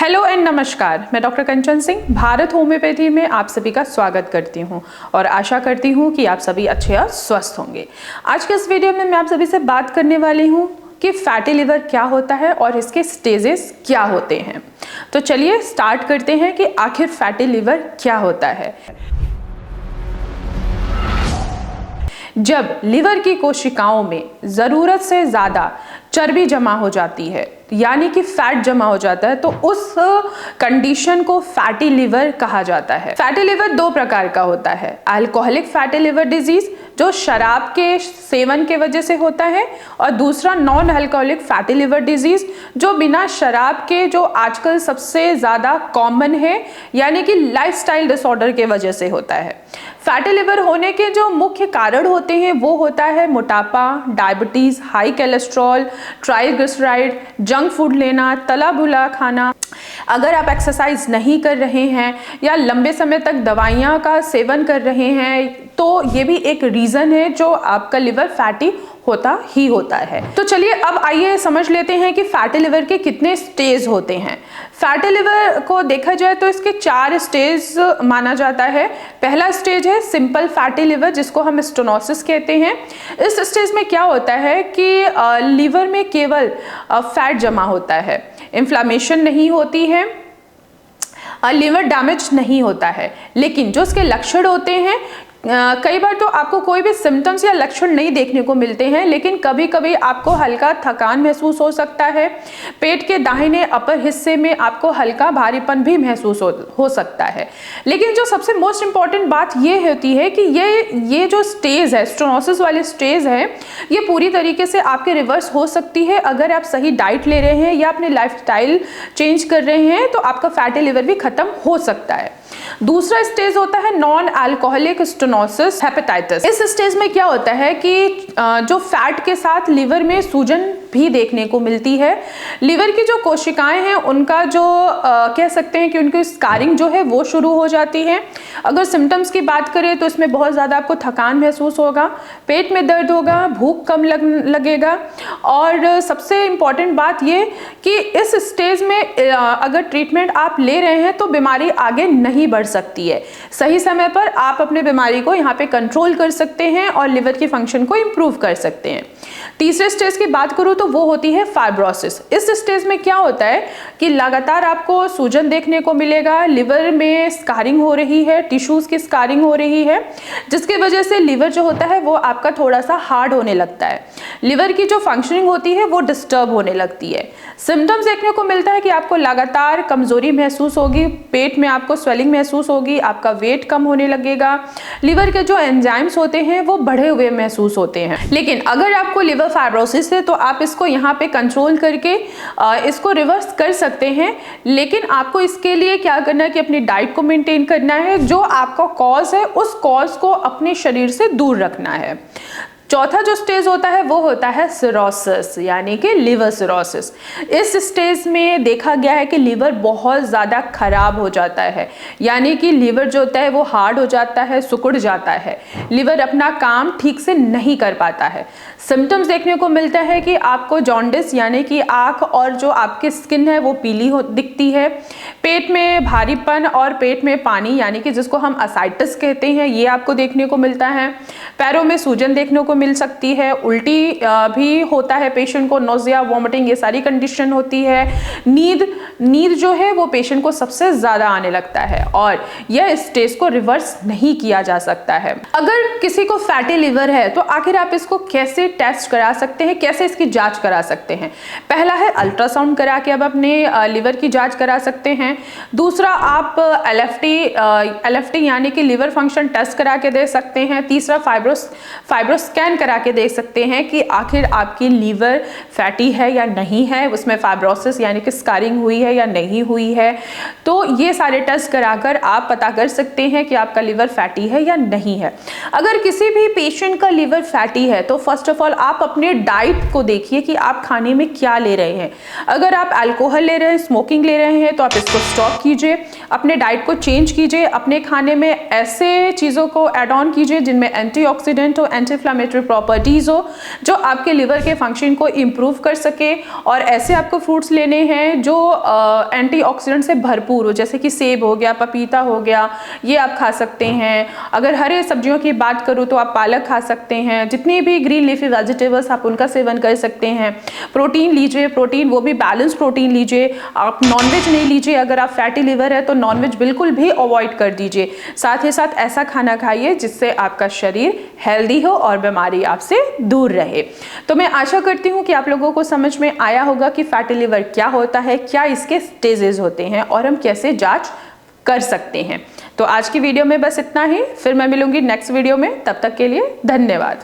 Hello and नमस्कार, मैं doctor कंचन Singh Bharat homeopathy में आप सभी का स्वागत करती हूं और आशा करती हूं कि आप सभी अच्छे और स्वस्थ होंगे। आज के इस वीडियो में मैं आप सभी से बात करने वाली हूं कि फैटी लिवर क्या होता है और इसके स्टेजेस क्या होते हैं। तो चलिए स्टार्ट करते हैं कि आखिर फैटी लिवर क्या होता है। जब लिवर की कोशिकाओं में ज़रूरत से ज़्यादा चर्बी जमा हो जाती है, यानी कि फैट जमा हो जाता है, तो उस कंडीशन को फैटी लिवर कहा जाता है। फैटी लिवर दो प्रकार का होता है, अल्कोहलिक फैटी लिवर डिजीज जो शराब के सेवन के वजह से होता है, और दूसरा non alcoholic fatty liver disease जो बिना शराब के, जो आजकल सबसे ज़्यादा कॉमन है, यानी कि लाइफस्टाइल डिसऑर्डर के वजह से होता है। फैटी लिवर होने के जो मुख्य कारण होते हैं वो होता है मोटापा, diabetes, high cholesterol, triglyceride, junk food लेना, तला भुना खाना। अगर आप एक्सरसाइज नहीं कर रहे हैं या लंबे समय तक दवाइयाँ का सेवन कर रहे हैं तो ये भी एक रीज़न है जो आपका लिवर फैटी होता ही होता है। तो चलिए अब आइए समझ लेते हैं कि फैटी लिवर के कितने स्टेज होते हैं। फैटी लिवर को देखा जाए तो इसके 4 स्टेज माना जाता है। पहला स्टेज है सिंपल फैटी लिवर जिसको हम स्टेनोसिस कहते हैं। इस स्टेज में क्या होता है कि लिवर में केवल फैट जमा होता है, इन्फ्लामेशन नहीं होती है, लिवर डैमेज नहीं होता है, लेकिन जो इसके लक्षण होते हैं कई बार तो आपको कोई भी सिम्टम्स या लक्षण नहीं देखने को मिलते हैं, लेकिन कभी कभी आपको हल्का थकान महसूस हो सकता है। पेट के दाहिने अपर हिस्से में आपको हल्का भारीपन भी महसूस हो सकता है। लेकिन जो सबसे मोस्ट इम्पॉर्टेंट बात ये होती है कि ये जो स्टेज है, स्टेनोसिस वाली स्टेज है, ये पूरी तरीके से आपके रिवर्स हो सकती है अगर आप सही डाइट ले रहे हैं या अपने लाइफस्टाइल चेंज कर रहे हैं, तो आपका फैटी लिवर भी खत्म हो सकता है। दूसरा स्टेज होता है नॉन अल्कोहलिक स्टेनोसिस हेपेटाइटिस। इस स्टेज में क्या होता है कि जो फैट के साथ लिवर में सूजन भी देखने को मिलती है। लिवर की जो कोशिकाएं हैं उनका जो कह सकते हैं कि उनकी स्कारिंग जो है वो शुरू हो जाती है। अगर सिम्टम्स की बात करें तो इसमें बहुत ज़्यादा आपको थकान महसूस होगा, पेट में दर्द होगा, भूख कम लगेगा, और सबसे इम्पॉर्टेंट बात ये कि इस स्टेज में अगर ट्रीटमेंट आप ले रहे हैं तो बीमारी आगे नहीं बढ़ सकती है। सही समय पर आप अपने बीमारी को यहाँ पे कंट्रोल कर सकते हैं और लिवर की फंक्शन को इम्प्रूव कर सकते हैं। तीसरे स्टेज की बात करूँ तो वो होती है फाइब्रोसिस। इस स्टेज में क्या होता है कि लगातार आपको सूजन देखने को मिलेगा, लिवर में स्कारिंग हो रही है, टिश्यूज की स्कारिंग हो रही है, जिसकी वजह से लिवर जो होता है वो आपका थोड़ा सा हार्ड होने लगता है। लिवर की जो फंक्शनिंग होती है वो डिस्टर्ब होने लगती है। सिम्टम्स देखने को मिलता है कि आपको लगातार कमजोरी महसूस होगी, पेट में आपको स्वेलिंग महसूस होगी, आपका वेट कम होने लगेगा, लिवर के जो एंजाइम्स होते हैं वो बढ़े हुए महसूस होते हैं। लेकिन अगर आपको लिवर फाइब्रोसिस है तो आप इसको यहाँ पे कंट्रोल करके इसको रिवर्स कर सकते हैं, लेकिन आपको इसके लिए क्या करना है कि अपनी डाइट को मेंटेन करना है, जो आपका कॉज है उस कॉज को अपने शरीर से दूर रखना है। चौथा जो स्टेज होता है वो होता है सिरोसिस, यानी कि लिवर सिरोसिस। इस स्टेज में देखा गया है कि लिवर बहुत ज़्यादा खराब हो जाता है, यानी कि लिवर जो होता है वो हार्ड हो जाता है, सिकुड़ जाता है, लिवर अपना काम ठीक से नहीं कर पाता है। सिम्टम्स देखने को मिलता है कि आपको जॉन्डिस, यानी कि आँख और जो आपकी स्किन है वो पीली दिखती है, पेट में भारीपन और पेट में पानी, यानी कि जिसको हम असाइटिस कहते हैं, ये आपको देखने को मिलता है। पैरों में सूजन देखने को मिल सकती है, उल्टी भी होता है पेशेंट को, नोजिया, वॉमिटिंग, ये सारी कंडीशन होती है। नींद जो है वो पेशेंट को सबसे ज़्यादा आने लगता है, और यह स्टेज को रिवर्स नहीं किया जा सकता है। अगर किसी को फैटी लिवर है तो आखिर आप इसको कैसे टेस्ट करा सकते हैं, कैसे इसकी जांच करा सकते हैं? पहला है अल्ट्रासाउंड करा के आप अपने लिवर की जांच करा सकते हैं। दूसरा आप LFT यानी कि लिवर फंक्शन टेस्ट करा के दे सकते हैं। तीसरा फाइब्रोस्कैन करा के देख सकते हैं कि आखिर आपकी लीवर फैटी है या नहीं है, उसमें फाइब्रोसिस यानी कि स्कारिंग हुई है या नहीं हुई है। तो ये सारे टेस्ट कराकर आप पता कर सकते हैं कि आपका लिवर फैटी है या नहीं है। अगर किसी भी पेशेंट का लिवर फैटी है तो फर्स्ट ऑफ ऑल आप अपने डाइट को देखिए कि आप खाने में क्या ले रहे हैं। अगर आप अल्कोहल ले रहे हैं, स्मोकिंग ले रहे हैं, तो आप इसको स्टॉप कीजिए, अपने डाइट को चेंज कीजिए, अपने खाने में ऐसे चीज़ों को ऐड ऑन कीजिए जिनमें एंटीऑक्सीडेंट हो, एंटी इन्फ्लेमेटरी इन्फ्लेमेटरी प्रॉपर्टीज़ हो जो आपके लिवर के फंक्शन को इम्प्रूव कर सके। और ऐसे आपको फ्रूट्स लेने हैं जो एंटीऑक्सीडेंट से भरपूर हो, जैसे कि सेब हो गया, पपीता हो गया, ये आप खा सकते हैं। अगर हरे सब्जियों की बात करूँ तो आप पालक खा सकते हैं। जितनी भी ग्रीन लीफी वेजिटेबल्स आप उनका सेवन कर सकते हैं। प्रोटीन लीजिए, प्रोटीन वो भी बैलेंस प्रोटीन लीजिए। आप नॉनवेज नहीं लीजिए, अगर आप फैटी लिवर है तो नॉनवेज बिल्कुल भी अवॉइड कर दीजिए। साथ ही साथ ऐसा खाना खाइए जिससे आपका शरीर हेल्दी हो और बीमारी आपसे दूर रहे। तो मैं आशा करती हूँ कि आप लोगों को समझ में आया होगा कि फैटी लिवर क्या होता है, क्या इसके स्टेजेस होते हैं और हम कैसे जांच कर सकते हैं। तो आज की वीडियो में बस इतना ही, फिर मैं मिलूंगी नेक्स्ट वीडियो में। तब तक के लिए धन्यवाद।